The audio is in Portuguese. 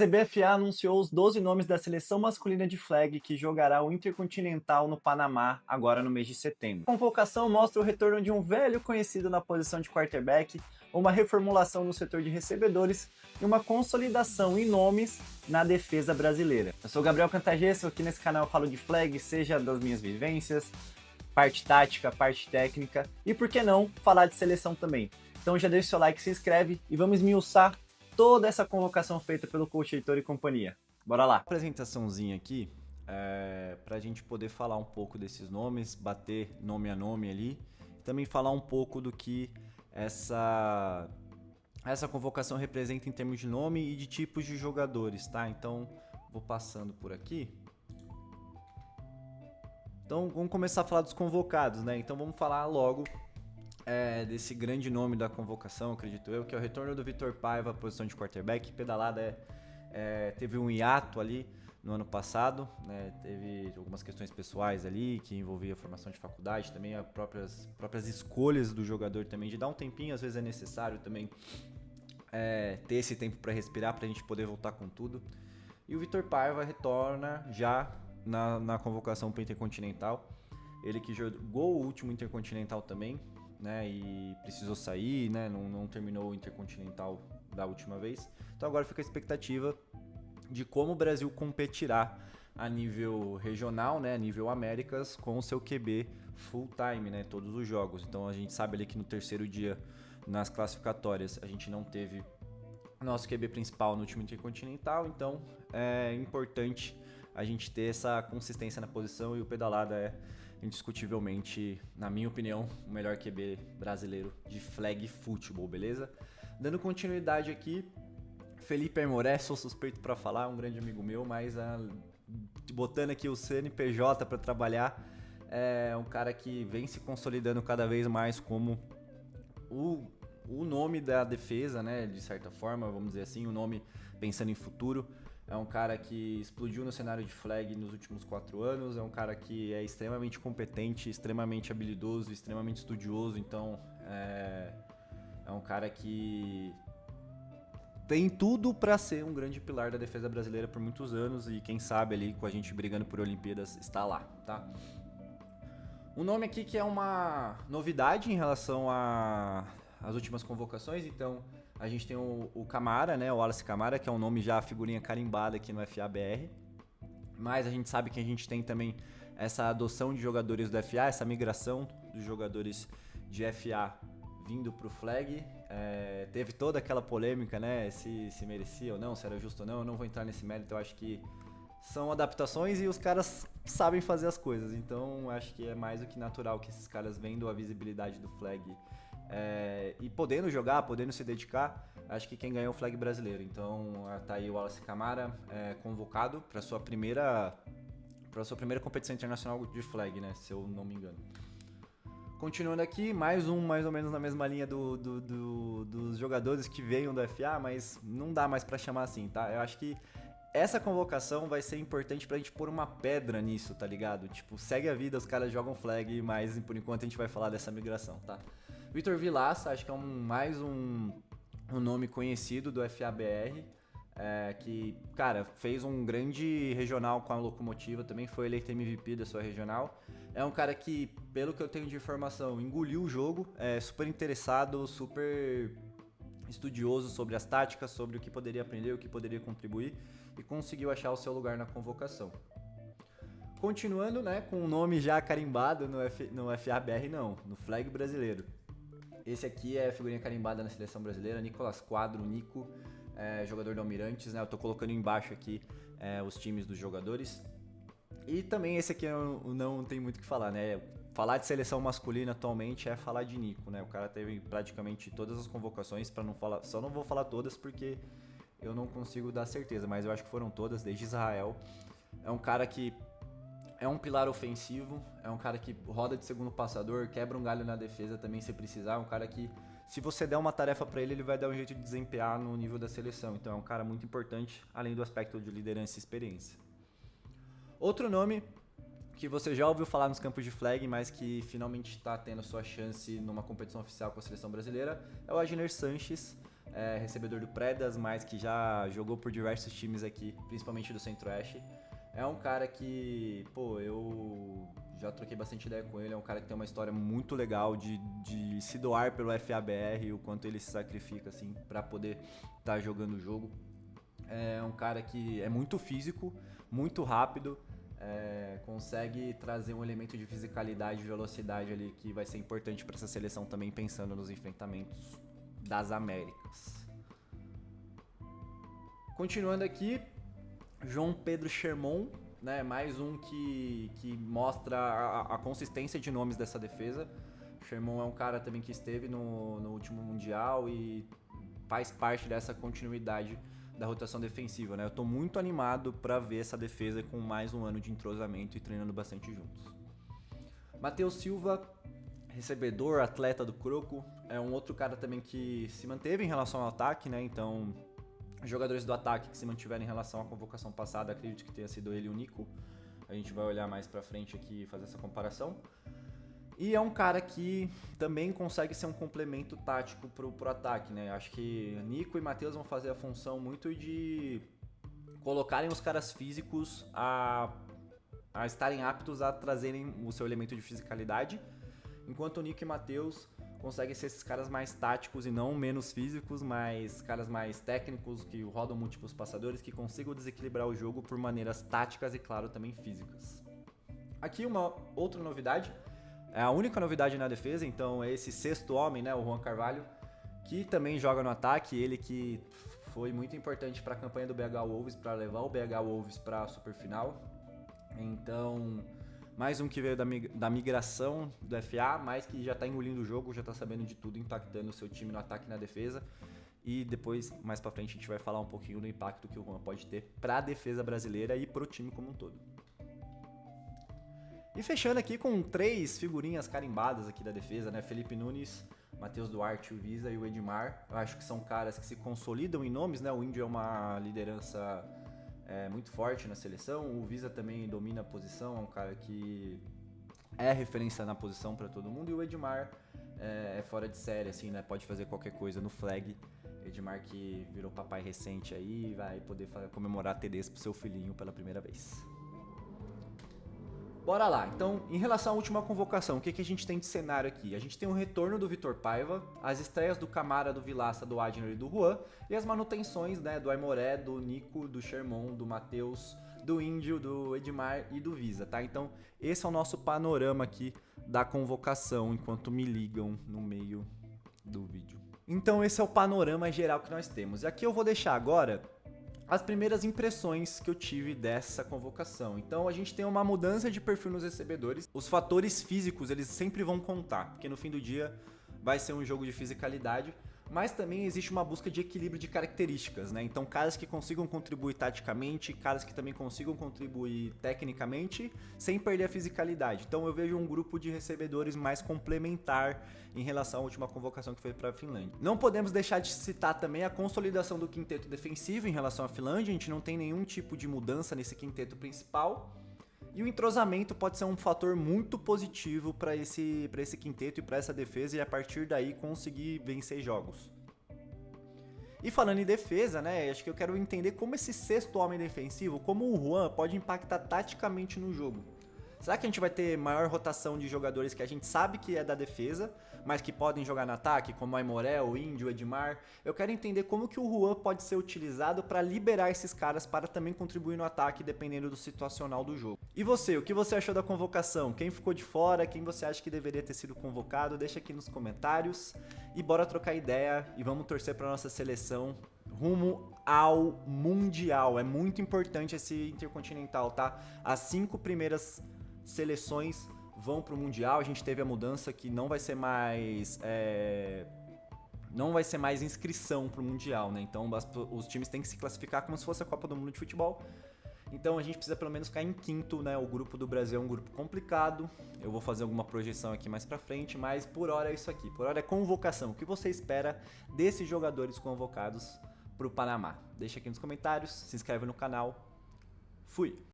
CBFA anunciou os 12 nomes da seleção masculina de flag que jogará o Intercontinental no Panamá agora no mês de setembro. A convocação mostra o retorno de um velho conhecido na posição de quarterback, uma reformulação no setor de recebedores e uma consolidação em nomes na defesa brasileira. Eu sou Gabriel Cantagesso, aqui nesse canal eu falo de flag, seja das minhas vivências, parte tática, parte técnica e, por que não, falar de seleção também. Então já deixa o seu like, se inscreve e vamos esmiuçar toda essa convocação feita pelo coach Heitor e companhia. Bora lá! Apresentaçãozinha aqui, para a gente poder falar um pouco desses nomes, bater nome a nome ali, também falar um pouco do que essa convocação representa em termos de nome e de tipos de jogadores, tá? Então, vou passando por aqui. Então, vamos começar a falar dos convocados, né? Então, vamos falar logo desse grande nome da convocação, acredito eu, que é o retorno do Vitor Paiva à posição de quarterback. Pedalada teve um hiato ali no ano passado, né? Teve algumas questões pessoais ali que envolvia a formação de faculdade, também as próprias escolhas do jogador também, de dar um tempinho, às vezes é necessário também ter esse tempo para respirar, para a gente poder voltar com tudo. E o Vitor Paiva retorna já na convocação para o Intercontinental, ele que jogou o último Intercontinental também, né, e precisou sair, né, não terminou o Intercontinental da última vez. Então agora fica a expectativa de como o Brasil competirá a nível regional, né, a nível Américas, com o seu QB full time, né, todos os jogos. Então a gente sabe ali que no terceiro dia, nas classificatórias, a gente não teve nosso QB principal no último Intercontinental, então é importante a gente ter essa consistência na posição, e o Pedalada é indiscutivelmente, na minha opinião, o melhor QB brasileiro de flag football, beleza? Dando continuidade aqui, Felipe Aimoré, sou suspeito para falar, um grande amigo meu, mas botando aqui o CNPJ para trabalhar, é um cara que vem se consolidando cada vez mais como o nome da defesa, né, de certa forma, vamos dizer assim, o nome pensando em futuro. É um cara que explodiu no cenário de flag nos últimos 4 anos, é um cara que é extremamente competente, extremamente habilidoso, extremamente estudioso, então é um cara que tem tudo para ser um grande pilar da defesa brasileira por muitos anos, e quem sabe ali com a gente brigando por Olimpíadas está lá, tá? Um nome aqui que é uma novidade em relação às últimas convocações, então a gente tem o Camara, né, o Wallace Camara, que é um nome já figurinha carimbada aqui no FA-BR, mas a gente sabe que a gente tem também essa adoção de jogadores do FA, essa migração dos jogadores de FA vindo para o flag. Teve toda aquela polêmica, né, se merecia ou não, se era justo ou não. Eu não vou entrar nesse mérito, eu acho que são adaptações e os caras sabem fazer as coisas, então acho que é mais do que natural que esses caras, vendo a visibilidade do flag e podendo jogar, podendo se dedicar, acho que quem ganhou o flag brasileiro. Então tá aí o Wallace Camara convocado para sua primeira competição internacional de flag, né, se eu não me engano. Continuando aqui, mais ou menos na mesma linha dos jogadores que veio do FA, mas não dá mais para chamar assim, tá? Eu acho que essa convocação vai ser importante pra gente pôr uma pedra nisso, tá ligado? Tipo, segue a vida, os caras jogam flag, mas por enquanto a gente vai falar dessa migração, tá? Vitor Vilaça, acho que é mais um nome conhecido do FABR, que, cara, fez um grande regional com a Locomotiva, também foi eleito MVP da sua regional. É um cara que, pelo que eu tenho de informação, engoliu o jogo, é super interessado, super estudioso sobre as táticas, sobre o que poderia aprender, o que poderia contribuir, e conseguiu achar o seu lugar na convocação. Continuando, né, com o nome já carimbado no FABR, não, no flag brasileiro. Esse aqui é a figurinha carimbada na seleção brasileira, Nicolas Quadro, Nico, jogador do Almirantes, né? Eu tô colocando embaixo aqui os times dos jogadores. E também esse aqui eu não tem muito o que falar, né? Falar de seleção masculina atualmente é falar de Nico, né? O cara teve praticamente todas as convocações, para não falar, só não vou falar todas porque eu não consigo dar certeza, mas eu acho que foram todas, desde Israel. É um cara que é um pilar ofensivo, é um cara que roda de segundo passador, quebra um galho na defesa também se precisar, é um cara que, se você der uma tarefa para ele vai dar um jeito de desempenhar no nível da seleção. Então é um cara muito importante, além do aspecto de liderança e experiência. Outro nome que você já ouviu falar nos campos de flag, mas que finalmente está tendo sua chance numa competição oficial com a seleção brasileira, é o Agner Sanches, recebedor do Predas, mas que já jogou por diversos times aqui, principalmente do Centro-Oeste. É um cara que, eu já troquei bastante ideia com ele, é um cara que tem uma história muito legal de se doar pelo FABR, o quanto ele se sacrifica, assim, pra poder estar jogando o jogo. É um cara que é muito físico, muito rápido, consegue trazer um elemento de fisicalidade e velocidade ali que vai ser importante para essa seleção também, pensando nos enfrentamentos das Américas. Continuando aqui, João Pedro Sherman, né, mais um que mostra a consistência de nomes dessa defesa. Sherman é um cara também que esteve no último Mundial e faz parte dessa continuidade da rotação defensiva, né? Eu tô muito animado para ver essa defesa com mais um ano de entrosamento e treinando bastante juntos. Matheus Silva, recebedor, atleta do Croco, é um outro cara também que se manteve em relação ao ataque, né? Então, jogadores do ataque que se mantiveram em relação à convocação passada, acredito que tenha sido ele e o Nico. A gente vai olhar mais pra frente aqui e fazer essa comparação. E é um cara que também consegue ser um complemento tático pro ataque, né? Acho que Nico e Matheus vão fazer a função muito de colocarem os caras físicos a estarem aptos a trazerem o seu elemento de fisicalidade, enquanto o Nico e Matheus conseguem ser esses caras mais táticos e não menos físicos, mas caras mais técnicos, que rodam múltiplos passadores, que consigam desequilibrar o jogo por maneiras táticas e, claro, também físicas. Aqui uma outra novidade. É a única novidade na defesa, então é esse sexto homem, né, o Juan Carvalho, que também joga no ataque, ele que foi muito importante para a campanha do BH Wolves, para levar o BH Wolves para a superfinal. Então, mais um que veio da migração do FA, mas que já está engolindo o jogo, já está sabendo de tudo, impactando o seu time no ataque e na defesa. E depois, mais para frente, a gente vai falar um pouquinho do impacto que o Juan pode ter para a defesa brasileira e para o time como um todo. E fechando aqui com 3 figurinhas carimbadas aqui da defesa, né? Felipe Nunes, Matheus Duarte, o Visa e o Edmar. Eu acho que são caras que se consolidam em nomes, né? O Índio é uma liderança muito forte na seleção. O Visa também domina a posição, é um cara que é referência na posição para todo mundo. E o Edmar é fora de série, assim, né? Pode fazer qualquer coisa no flag. Edmar que virou papai recente aí, vai poder comemorar TDs pro seu filhinho pela primeira vez. Bora lá, então, em relação à última convocação, o que a gente tem de cenário aqui? A gente tem o retorno do Vitor Paiva, as estreias do Camara, do Vilaça, do Adner e do Juan, e as manutenções, né, do Aimoré, do Nico, do Sherman, do Matheus, do Índio, do Edmar e do Visa, tá? Então, esse é o nosso panorama aqui da convocação, enquanto me ligam no meio do vídeo. Então, esse é o panorama geral que nós temos. E aqui eu vou deixar agora as primeiras impressões que eu tive dessa convocação. Então a gente tem uma mudança de perfil nos recebedores. Os fatores físicos, eles sempre vão contar, porque no fim do dia vai ser um jogo de fisicalidade, mas também existe uma busca de equilíbrio de características, né? Então caras que consigam contribuir taticamente, caras que também consigam contribuir tecnicamente, sem perder a fisicalidade. Então eu vejo um grupo de recebedores mais complementar em relação à última convocação que foi para a Finlândia. Não podemos deixar de citar também a consolidação do quinteto defensivo em relação à Finlândia. A gente não tem nenhum tipo de mudança nesse quinteto principal. E o entrosamento pode ser um fator muito positivo para esse quinteto e para essa defesa, e a partir daí conseguir vencer jogos. E falando em defesa, né, acho que eu quero entender como esse sexto homem defensivo, como o Juan pode impactar taticamente no jogo. Será que a gente vai ter maior rotação de jogadores que a gente sabe que é da defesa, mas que podem jogar no ataque, como o Aimoré, o Índio, o Edmar? Eu quero entender como que o Juan pode ser utilizado para liberar esses caras para também contribuir no ataque, dependendo do situacional do jogo. E você, o que você achou da convocação? Quem ficou de fora? Quem você acha que deveria ter sido convocado? Deixa aqui nos comentários e bora trocar ideia e vamos torcer para nossa seleção rumo ao Mundial. É muito importante esse Intercontinental, tá? As 5 primeiras seleções vão para o Mundial. A gente teve a mudança que não vai ser mais inscrição para o Mundial, né? Então os times têm que se classificar como se fosse a Copa do Mundo de futebol. Então a gente precisa pelo menos ficar em quinto, né? O grupo do Brasil é um grupo complicado. Eu vou fazer alguma projeção aqui mais pra frente, mas por hora é isso aqui. Por hora é convocação. O que você espera desses jogadores convocados pro Panamá? Deixa aqui nos comentários, se inscreve no canal. Fui!